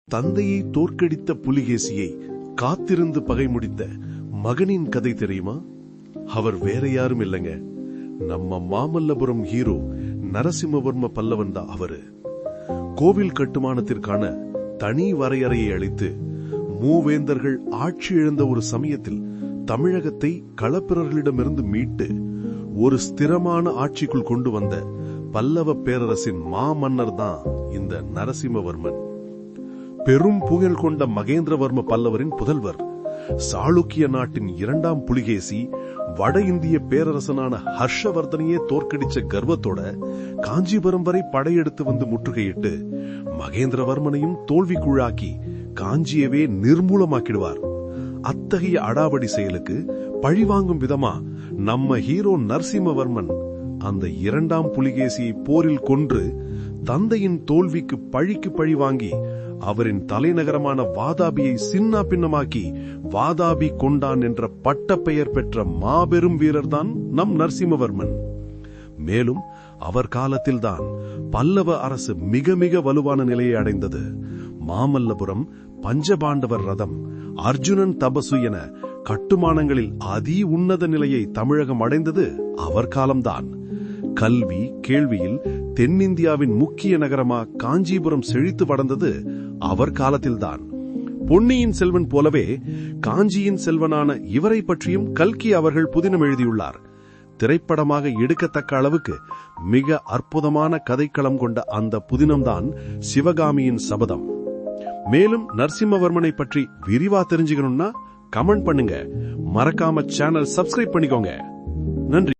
தந்தையை தோற்கடித்த புலிகேசியை காத்திருந்து பகை முடித்த மகனின் கதை தெரியுமா? அவர் வேற யாரும் இல்லைங்க, நம்ம மாமல்லபுரம் ஹீரோ நரசிம்மவர்ம பல்லவன் தான் அவரு. கோவில் கட்டுமானத்திற்கான தனி வரையறையை அளித்து மூவேந்தர்கள் ஆட்சி இழந்த ஒரு சமயத்தில் தமிழகத்தை களப்பிரர்களிடமிருந்து மீட்டு ஒரு ஸ்திரமான ஆட்சிக்குள் கொண்டு வந்த பல்லவ பேரரசின் மாமன்னர் தான் இந்த நரசிம்மவர்மன். பெரும் புகழ் கொண்ட மகேந்திரவர்ம பல்லவரின் புதல்வர். சாளுக்கிய நாட்டின் இரண்டாம் புலிகேசி வட இந்திய பேரரசனான ஹர்ஷவர்தனையே தோற்கடிச்ச கர்வத்தோட காஞ்சிபுரம் வரை படையெடுத்து வந்து முற்றுகையிட்டு மகேந்திரவர்மனையும் தோல்விக்குள்ளாக்கி காஞ்சியவே நிர்மூலமாக்கிடுவார். அத்தகைய அடாவடி செயலுக்கு பழிவாங்கும் விதமா நம்ம ஹீரோ நரசிம்மவர்மன் அந்த இரண்டாம் புலிகேசியை போரில் கொன்று தந்தையின் தோல்விக்கு பழிக்கு பழி வாங்கி அவரின் தலைநகரமான வாதாபியை சின்ன பின்னமாக்கி வாதாபி கொண்டான் என்ற பட்ட பெயர் பெற்ற மாபெரும் வீரர்தான் நம் நரசிம்மவர்மன். மேலும் அவர் காலத்தில்தான் பல்லவ அரசு மிக மிக வலுவான நிலையை அடைந்தது. மாமல்லபுரம், பஞ்சபாண்டவர் ரதம், அர்ஜுனன் தபசு என கட்டுமானங்களில் அதி உன்னத நிலையை தமிழகம் அடைந்தது அவர் காலம்தான். கல்வி கேள்வியில் தென்னிந்தியாவின் முக்கிய நகரமா காஞ்சிபுரம் செழித்து வளர்ந்தது அவர் காலத்தில்தான். பொன்னியின் செல்வன் போலவே காஞ்சியின் செல்வனான இவரை பற்றியும் கல்கி அவர்கள் புதினம் எழுதியுள்ளார். திரைப்படமாக எடுக்கத்தக்க அளவுக்கு மிக அற்புதமான கதைக்களம் கொண்ட அந்த புதினம்தான் சிவகாமியின் சபதம். மேலும் நரசிம்மவர்மனை பற்றி விரிவா தெரிஞ்சுக்கணும்னா கமெண்ட் பண்ணுங்க. மறக்காம சேனல் சப்ஸ்கிரைப் பண்ணிக்கோங்க. நன்றி.